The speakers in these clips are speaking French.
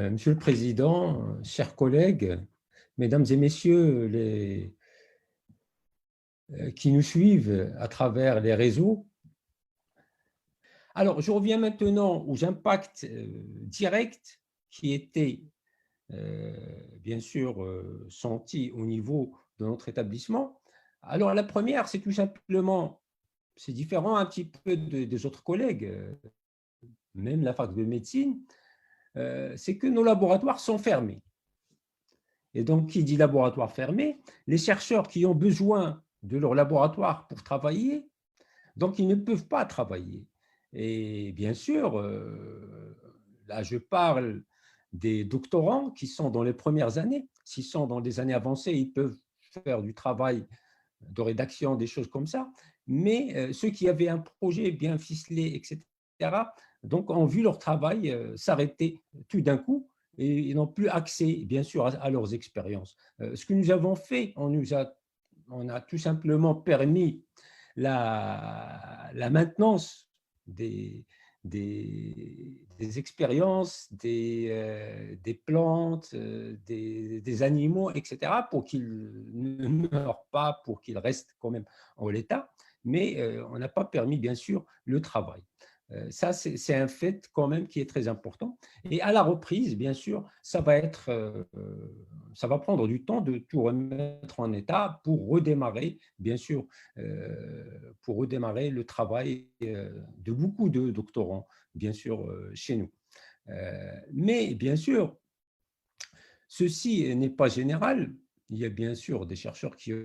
Monsieur le Président, chers collègues, Mesdames et Messieurs qui nous suivent à travers les réseaux. Alors, je reviens maintenant aux impacts directs qui étaient bien sûr sentis au niveau de notre établissement. Alors, la première, c'est tout simplement, c'est différent un petit peu des autres collègues, même la fac de médecine, c'est que nos laboratoires sont fermés. Et donc, qui dit laboratoire fermé, les chercheurs qui ont besoin de leur laboratoire pour travailler, donc ils ne peuvent pas travailler. Et bien sûr, là je parle des doctorants qui sont dans les premières années. S'ils sont dans des années avancées, ils peuvent faire du travail de rédaction, des choses comme ça. Mais ceux qui avaient un projet bien ficelé, etc., donc ont vu leur travail s'arrêter tout d'un coup et ils n'ont plus accès, bien sûr, à leurs expériences. Ce que nous avons fait, on a tout simplement permis la maintenance des expériences, des plantes, des animaux, etc., pour qu'ils ne meurent pas, pour qu'ils restent quand même en l'état, mais on n'a pas permis, bien sûr, le travail. Ça, c'est un fait quand même qui est très important. Et à la reprise, bien sûr, ça va prendre du temps de tout remettre en état pour redémarrer, bien sûr, pour redémarrer le travail de beaucoup de doctorants, bien sûr, chez nous. Mais bien sûr, ceci n'est pas général. Il y a bien sûr des chercheurs qui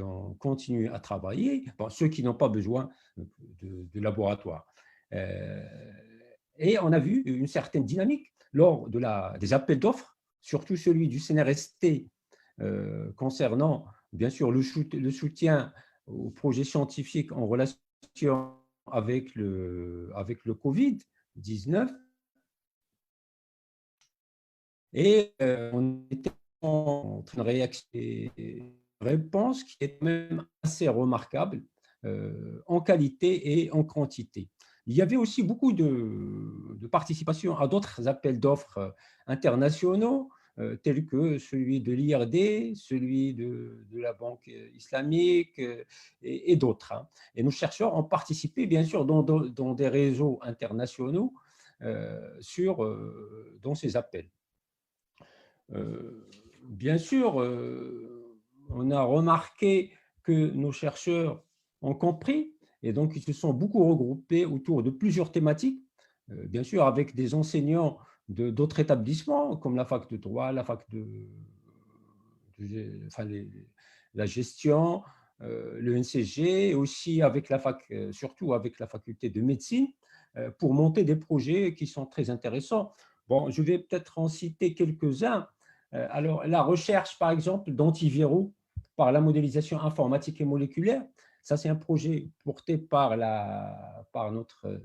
ont continué à travailler, bon, ceux qui n'ont pas besoin de laboratoire. Et on a vu une certaine dynamique lors des appels d'offres, surtout celui du CNRST concernant, bien sûr, le soutien aux projets scientifiques en relation avec le Covid-19. Et on était en train de réactionner une réponse qui est même assez remarquable en qualité et en quantité. Il y avait aussi beaucoup de participation à d'autres appels d'offres internationaux, tels que celui de l'IRD, celui de la Banque islamique et d'autres. Et nos chercheurs ont participé, bien sûr, dans des réseaux internationaux dans ces appels. Bien sûr, on a remarqué que nos chercheurs ont compris et donc ils se sont beaucoup regroupés autour de plusieurs thématiques, bien sûr avec des enseignants d'autres établissements comme la fac de droit, la fac enfin, la gestion, le NCG, aussi avec la fac, surtout avec la faculté de médecine, pour monter des projets qui sont très intéressants. Bon, je vais peut-être en citer quelques-uns. Alors, la recherche, par exemple, d'antiviraux par la modélisation informatique et moléculaire, ça, c'est un projet porté par notre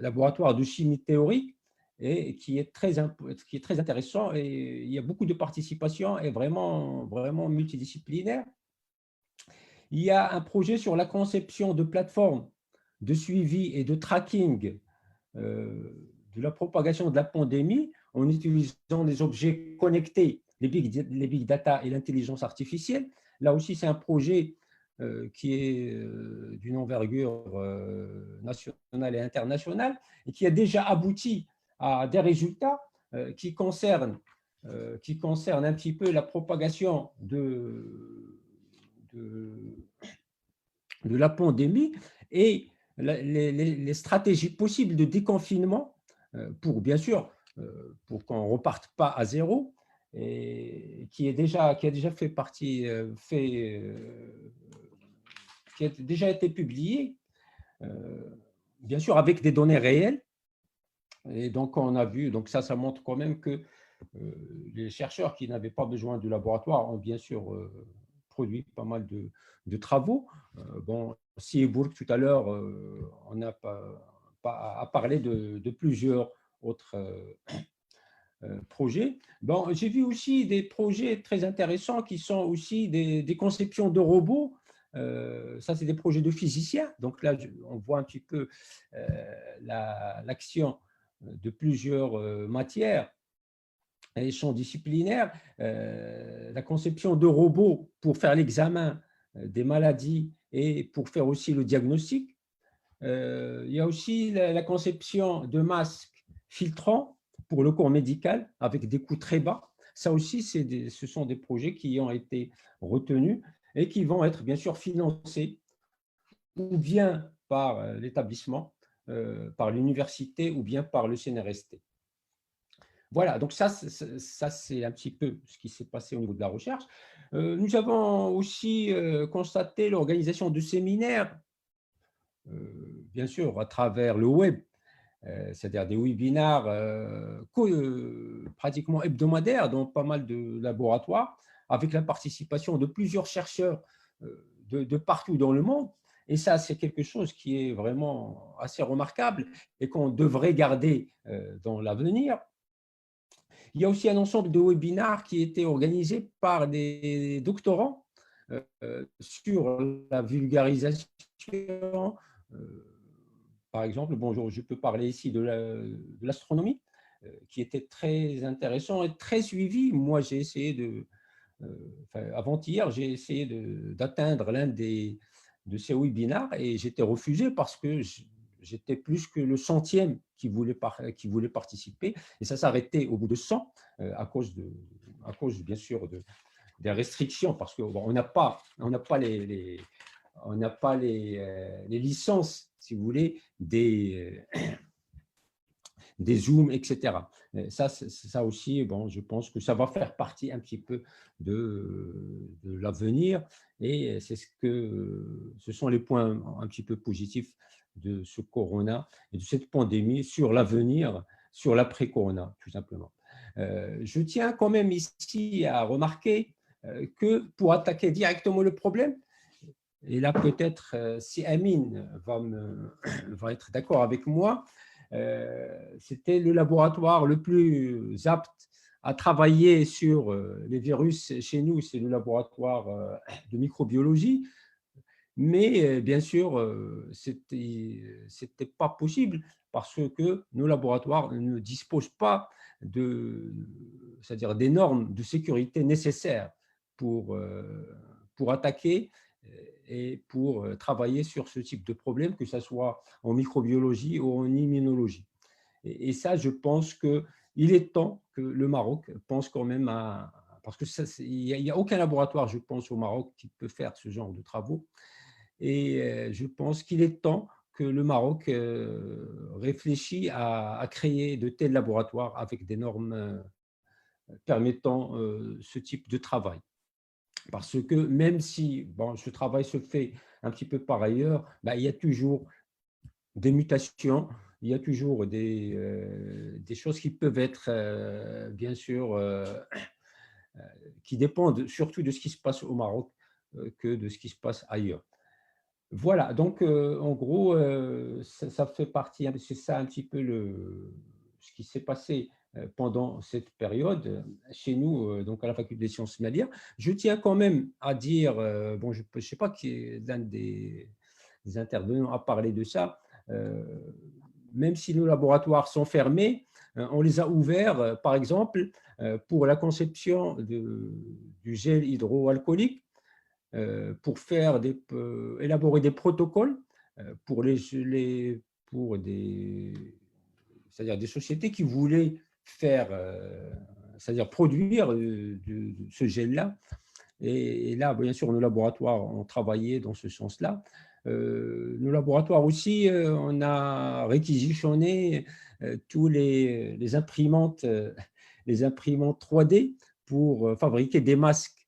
laboratoire de chimie théorique et qui est très intéressant. Et il y a beaucoup de participation et vraiment, vraiment multidisciplinaire. Il y a un projet sur la conception de plateformes de suivi et de tracking de la propagation de la pandémie en utilisant des objets connectés, les big data et l'intelligence artificielle. Là aussi, c'est un projet qui est d'une envergure nationale et internationale et qui a déjà abouti à des résultats qui concernent un petit peu la propagation de la pandémie et les stratégies possibles de déconfinement pour, bien sûr, pour qu'on ne reparte pas à zéro, et qui a déjà fait partie, qui a déjà été publié, bien sûr avec des données réelles. Et donc, on a vu, donc ça montre quand même que les chercheurs qui n'avaient pas besoin du laboratoire ont bien sûr produit pas mal de travaux. Bon, Seaburg, tout à l'heure, on a parlé de plusieurs autres projets. Bon, j'ai vu aussi des projets très intéressants qui sont aussi des conceptions de robots. Ça, c'est des projets de physiciens. Donc là, on voit un petit peu l'action de plusieurs matières et champs disciplinaires, la conception de robots pour faire l'examen des maladies et pour faire aussi le diagnostic. Il y a aussi la conception de masques filtrants pour le corps médical avec des coûts très bas. Ça aussi, ce sont des projets qui ont été retenus et qui vont être bien sûr financés ou bien par l'établissement, par l'université ou bien par le CNRST. Voilà, donc ça c'est un petit peu ce qui s'est passé au niveau de la recherche. Nous avons aussi constaté l'organisation de séminaires, bien sûr à travers le web, c'est-à-dire des webinaires pratiquement hebdomadaires dans pas mal de laboratoires, avec la participation de plusieurs chercheurs de partout dans le monde. Et ça, c'est quelque chose qui est vraiment assez remarquable et qu'on devrait garder dans l'avenir. Il y a aussi un ensemble de webinaires qui étaient organisés par des doctorants sur la vulgarisation. Par exemple, bonjour, je peux parler ici de l'astronomie, qui était très intéressant et très suivi. Moi, j'ai essayé avant-hier, j'ai essayé d'atteindre l'un de ces webinaires et j'étais refusé parce que j'étais plus que le centième qui voulait participer et ça s'arrêtait au bout de 100 à cause bien sûr des restrictions parce qu'on n'a pas les licences, si vous voulez, des zooms, etc. Ça aussi, bon, je pense que ça va faire partie un petit peu de l'avenir et ce sont les points un petit peu positifs de ce corona et de cette pandémie sur l'avenir, sur l'après-corona, tout simplement. Je tiens quand même ici à remarquer que pour attaquer directement le problème, et là peut-être si Amine va être d'accord avec moi, c'était le laboratoire le plus apte à travailler sur les virus chez nous, c'est le laboratoire de microbiologie. Mais bien sûr, c'était pas possible parce que nos laboratoires ne disposent pas c'est-à-dire des normes de sécurité nécessaires pour attaquer et pour travailler sur ce type de problème, que ce soit en microbiologie ou en immunologie. Et ça, je pense qu'il est temps que le Maroc pense quand même à… Parce qu'il n'y a aucun laboratoire, je pense, au Maroc qui peut faire ce genre de travaux. Et je pense qu'il est temps que le Maroc réfléchisse à créer de tels laboratoires avec des normes permettant ce type de travail. Parce que même si bon, ce travail se fait un petit peu par ailleurs, il y a toujours des mutations, il y a toujours des choses qui peuvent être, bien sûr, qui dépendent surtout de ce qui se passe au Maroc que de ce qui se passe ailleurs. Voilà, donc en gros, ça fait partie, c'est ça un petit peu ce qui s'est passé pendant cette période chez nous, donc à la faculté des sciences médias. Je tiens quand même à dire, bon, je ne sais pas qui est l'un des intervenants à parler de ça, même si nos laboratoires sont fermés, on les a ouverts, par exemple, pour la conception du gel hydroalcoolique, pour élaborer des protocoles pour c'est-à-dire des sociétés qui voulaient faire, c'est-à-dire produire ce gel-là. Et là, bien sûr, nos laboratoires ont travaillé dans ce sens-là. Nos laboratoires aussi, on a réquisitionné tous les imprimantes 3D pour fabriquer des masques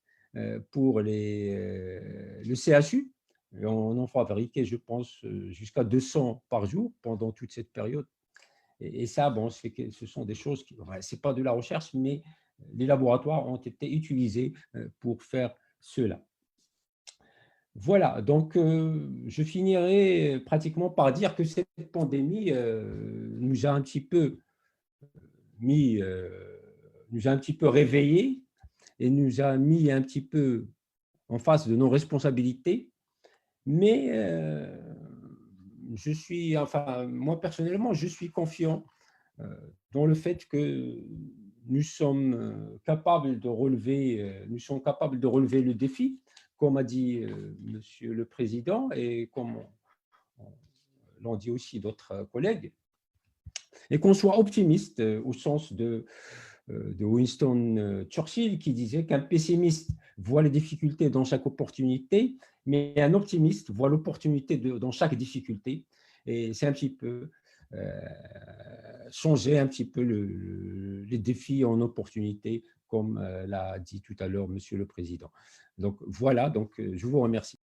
pour le CHU. Et on en fabriquait, je pense, jusqu'à 200 par jour pendant toute cette période. Et ça, bon, ce sont des choses qui, ce n'est pas de la recherche, mais les laboratoires ont été utilisés pour faire cela. Voilà, donc je finirai pratiquement par dire que cette pandémie nous a un petit peu réveillés et nous a mis un petit peu en face de nos responsabilités. Mais moi personnellement, je suis confiant dans le fait que nous sommes capables de relever, le défi, comme a dit Monsieur le Président et comme l'ont dit aussi d'autres collègues, et qu'on soit optimiste au sens de Winston Churchill qui disait qu'un pessimiste voit les difficultés dans chaque opportunité, mais un optimiste voit l'opportunité dans chaque difficulté. Et c'est un petit peu changer un petit peu les défis en opportunités, comme l'a dit tout à l'heure Monsieur le Président. Donc voilà, donc je vous remercie.